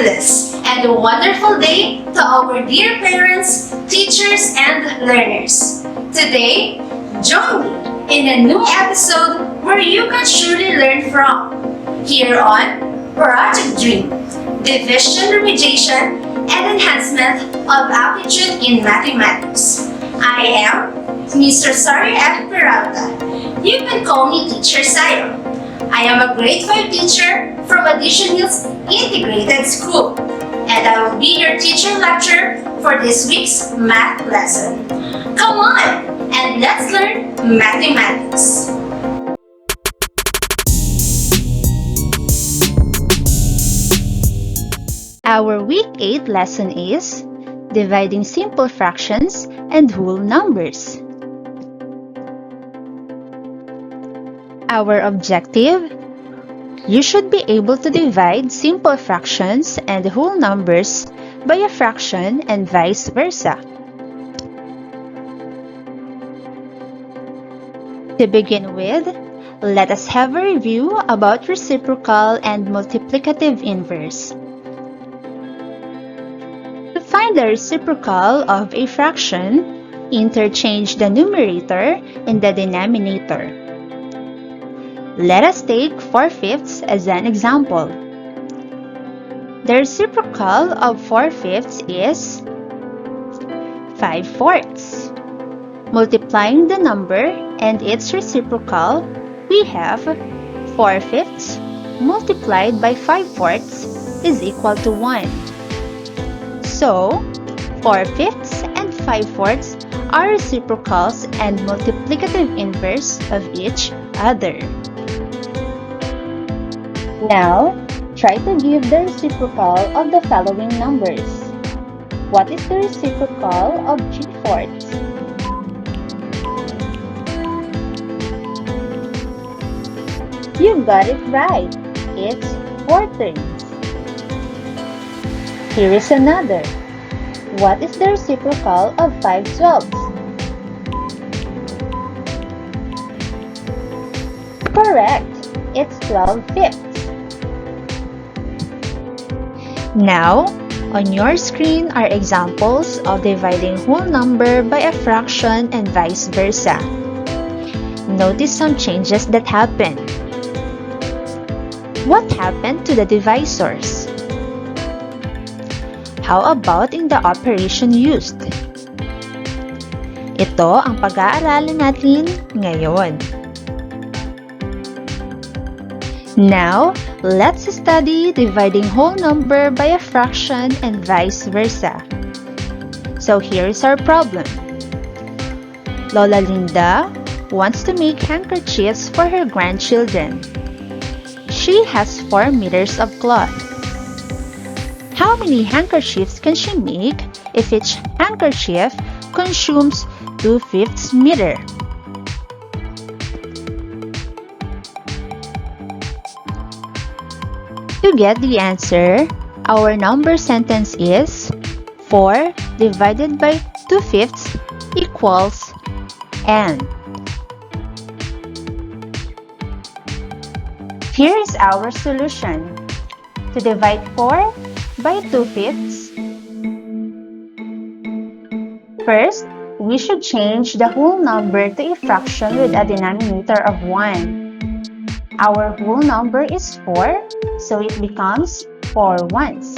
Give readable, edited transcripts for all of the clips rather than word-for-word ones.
fabulous and wonderful day to our dear parents, teachers, and learners. Today, join me in a new episode where you can surely learn from. Here on Project Dream, Division, Remediation, and Enhancement of Aptitude in Mathematics. I am Mr. Sari F. Peralta. You can call me Teacher Sayo. I am a grade 5 teacher from Addition Hills Integrated School, and I will be your teacher lecturer for this week's math lesson. Come on, and let's learn mathematics. Our week 8 lesson is dividing simple fractions and whole numbers. Our objective: you should be able to divide simple fractions and whole numbers by a fraction and vice versa. To begin with, let us have a review about reciprocal and multiplicative inverse. To find the reciprocal of a fraction, interchange the numerator and the denominator. Let us take 4/5 as an example. The reciprocal of 4/5 is 5/4. Multiplying the number and its reciprocal, we have 4/5 multiplied by 5/4 is equal to 1. So, 4/5 and 5/4 are reciprocals and multiplicative inverse of each other. Now, try to give the reciprocal of the following numbers. What is the reciprocal of 3/4? You got it right. It's 4/3. Here is another. What is the reciprocal of 5/12? Correct. It's 12/5. Now, on your screen are examples of dividing whole number by a fraction and vice versa. Notice some changes that happen. What happened to the divisors? How about in the operation used? Ito ang pag-aaralan natin ngayon. Now, let's study dividing whole number by a fraction and vice versa. So here's our problem. Lola Linda wants to make handkerchiefs for her grandchildren. She has 4 meters of cloth. How many handkerchiefs can she make if each handkerchief consumes 2/5 meter? To get the answer, our number sentence is 4 divided by 2/5 equals n. Here is our solution. To divide 4 by 2/5, first, we should change the whole number to a fraction with a denominator of 1. Our whole number is 4, so it becomes 4 ones.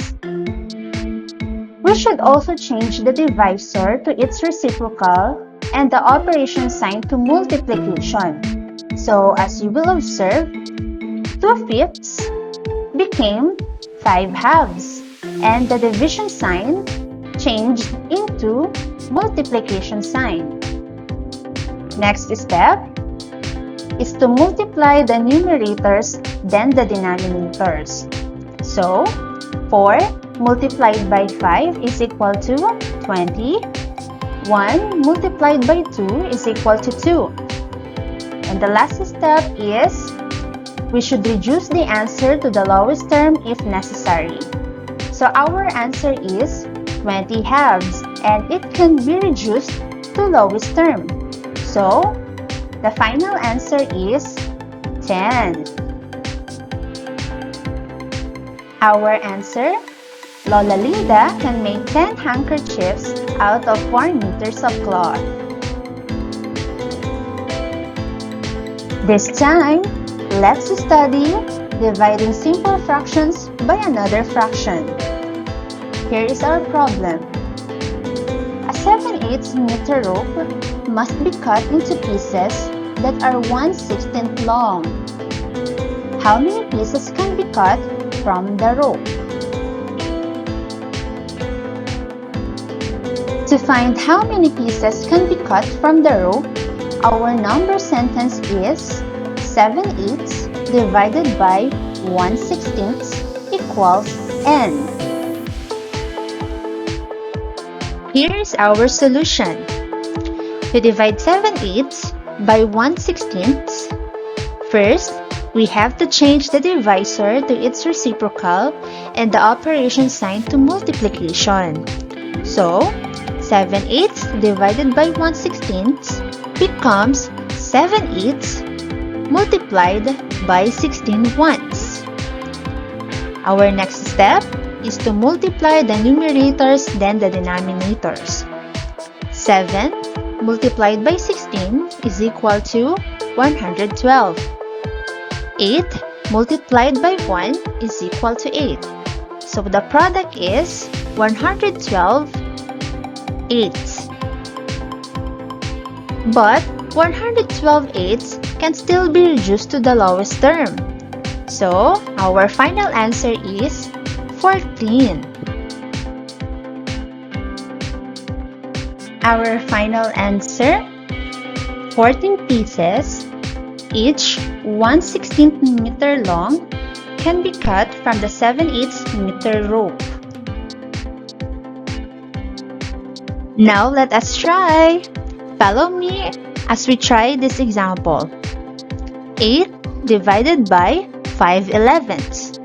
We should also change the divisor to its reciprocal and the operation sign to multiplication. So, as you will observe, 2/5 became 5/2, and the division sign changed into multiplication sign. Next step is to multiply the numerators then the denominators. So, 4 multiplied by 5 is equal to 20. 1 multiplied by 2 is equal to 2. And the last step is we should reduce the answer to the lowest term if necessary. So our answer is 20/2, and it can be reduced to lowest term. So, the final answer is 10. Our answer Lola Linda can make 10 handkerchiefs out of 4 meters of cloth. This time, let's study dividing simple fractions by another fraction. Here is our problem. A 7/8 meter rope must be cut into pieces that are 1/16 long. How many pieces can be cut from the rope? To find how many pieces can be cut from the rope, our number sentence is 7/8 divided by 1/16 equals n. Here is our solution. To divide 7/8 by 1/16, first, we have to change the divisor to its reciprocal and the operation sign to multiplication. So, 7/8 divided by 1/16 becomes 7/8 multiplied by 16 once. Our next step is to multiply the numerators then the denominators. 7 multiplied by 16 is equal to 112. 8 multiplied by 1 is equal to 8. So the product is 112 eighths. But 112 eighths can still be reduced to the lowest term. So our final answer is 14. Our final answer, 14 pieces, each 1/16 meter long, can be cut from the 7/8 meter rope. Now let us try. Follow me as we try this example. 8 divided by 5/11.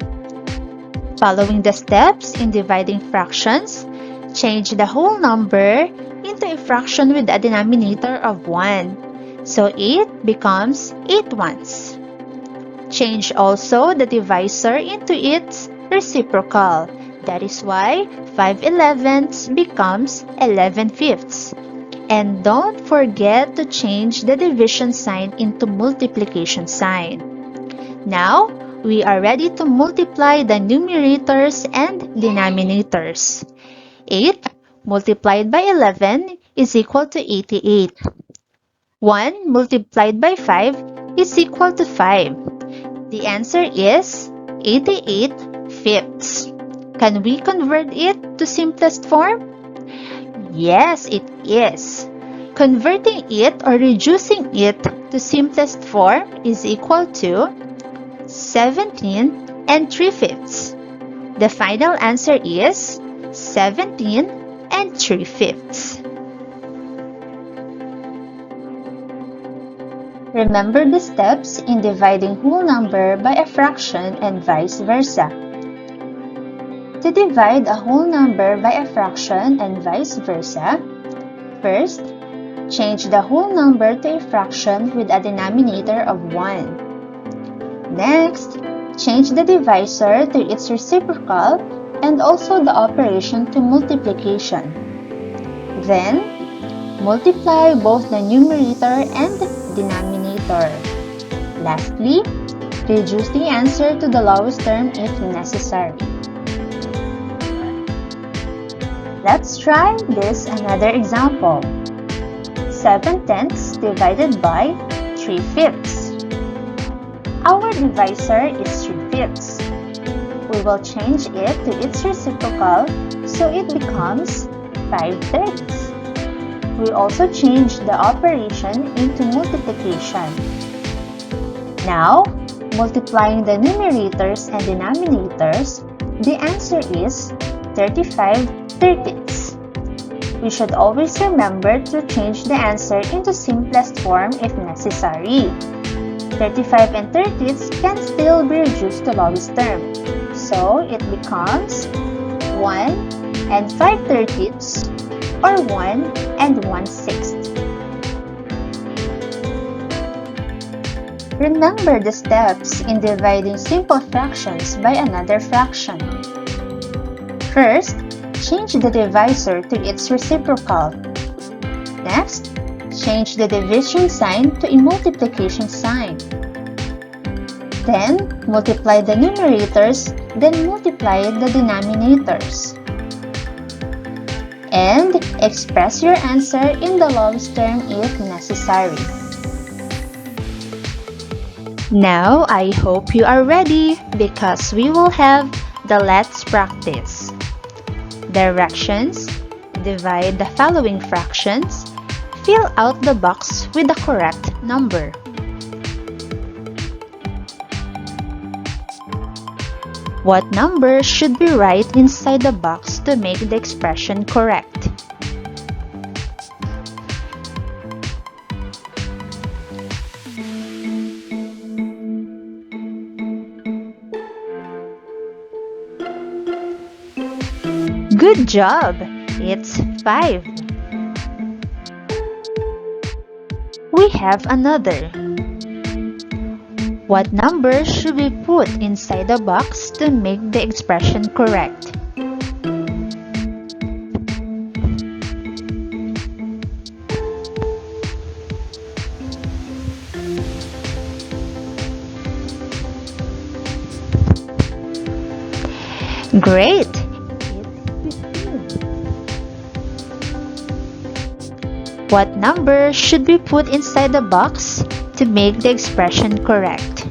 Following the steps in dividing fractions, change the whole number into a fraction with a denominator of 1. So 8 becomes 8 ones. Change also the divisor into its reciprocal. That is why 5/11 becomes 11/5. And don't forget to change the division sign into multiplication sign. Now, we are ready to multiply the numerators and denominators. 8 multiplied by 11 is equal to 88. 1 multiplied by 5 is equal to 5. The answer is 88 fifths. Can we convert it to simplest form? Yes, it is. Converting it or reducing it to simplest form is equal to 17 and 3/5. The final answer is 17 and 3/5. Remember the steps in dividing whole number by a fraction and vice versa. To divide a whole number by a fraction and vice versa, first, change the whole number to a fraction with a denominator of 1. Next, change the divisor to its reciprocal and also the operation to multiplication. Then, multiply both the numerator and denominator. Lastly, reduce the answer to the lowest term if necessary. Let's try this another example. 7/10 divided by 3/5. Our divisor is 3/5. We will change it to its reciprocal so it becomes 5/30. We also change the operation into multiplication. Now, multiplying the numerators and denominators, the answer is 35/30. We should always remember to change the answer into simplest form if necessary. 35 and 30 can still be reduced to lowest term. So it becomes 1 and 5/30 or 1 and 1/6. Remember the steps in dividing simple fractions by another fraction. First, change the divisor to its reciprocal. Next, change the division sign to a multiplication sign. Then, multiply the numerators, then multiply the denominators. And express your answer in the lowest term if necessary. Now, I hope you are ready because we will have the Let's Practice. Directions: divide the following fractions. Fill out the box with the correct number. What number should we write inside the box to make the expression correct? Good job! It's 5. We have another. What number should we put inside the box to make the expression correct? Great! It's 15. What number should we put inside the box to make the expression correct?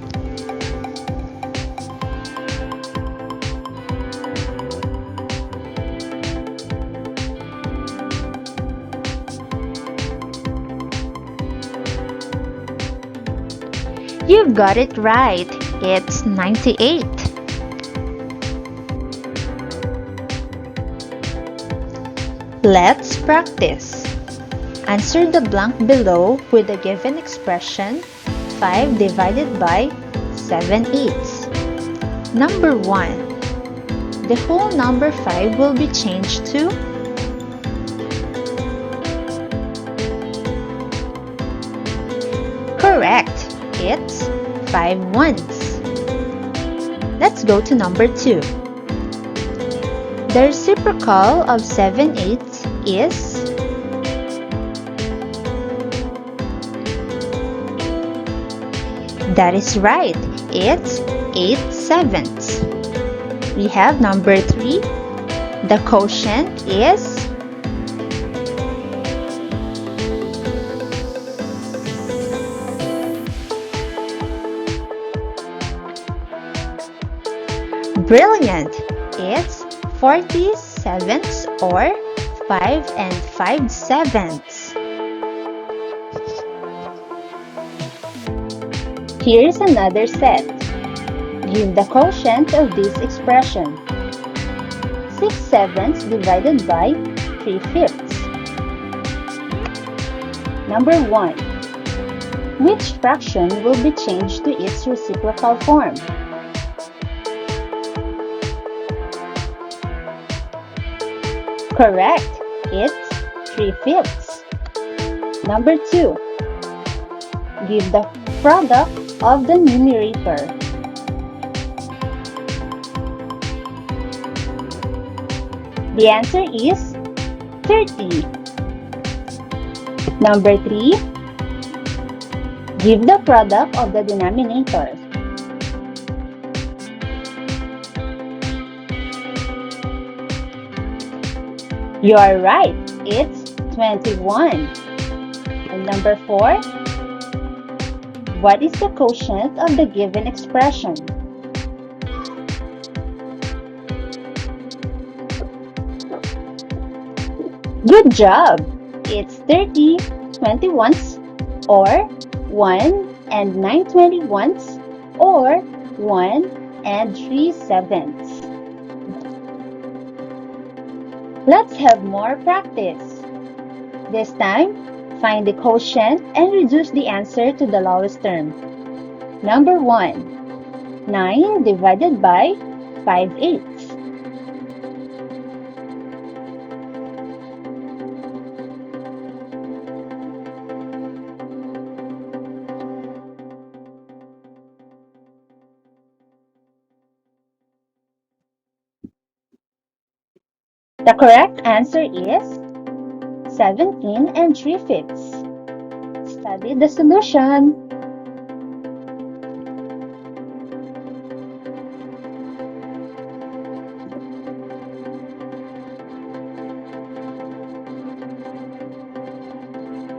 You got it right. It's 98. Let's practice. Answer the blank below with the given expression 5 divided by 7/8. Number 1. The whole number 5 will be changed to correct. It's 5 ones. Let's go to number 2. The reciprocal of 7/8 is that is right. It's 8/7. We have number 3. The quotient is brilliant. It's 47ths or 5 5/7. Here's another set. Give the quotient of this expression. 6/7 divided by 3/5. Number 1. Which fraction will be changed to its reciprocal form? Correct. It's 3/5. Number 2. Give the product of the numerator. The answer is 30. Number 3. Give the product of the denominator. You are right. It's 21. And number 4. What is the quotient of the given expression? Good job! It's 30 21s or 1 and 9 21s or 1 and 3/7. Let's have more practice. This time, find the quotient and reduce the answer to the lowest term. Number 1. 9 divided by 5/8. The correct answer is 17 and 3/5. Study the solution.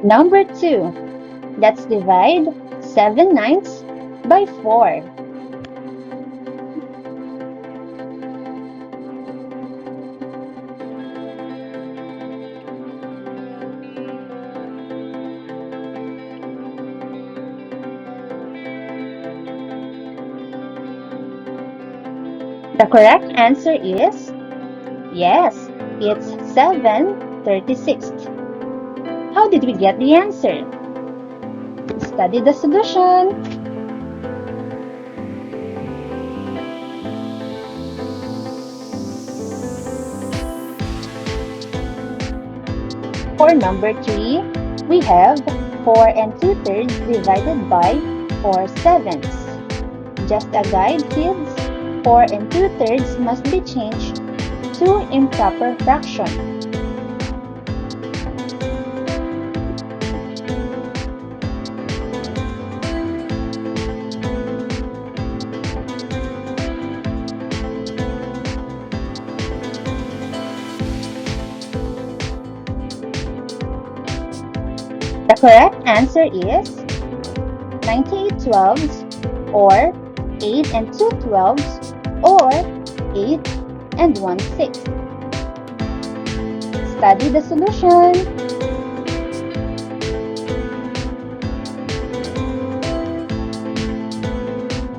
Number 2. Let's divide 7/9 by 4. The correct answer is yes, it's 7/36. How did we get the answer? Study the solution. For number 3, we have 4 and 2/3 divided by 4/7. Just a guide, kids. 4 and 2/3 must be changed to improper fraction. The correct answer is 98/12 or 8 and 2/12 or 8 and 1/6. Study the solution.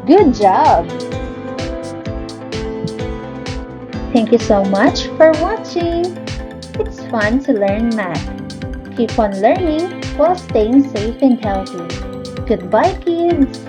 Good job! Thank you so much for watching. It's fun to learn math. Keep on learning while staying safe and healthy. Goodbye, kids!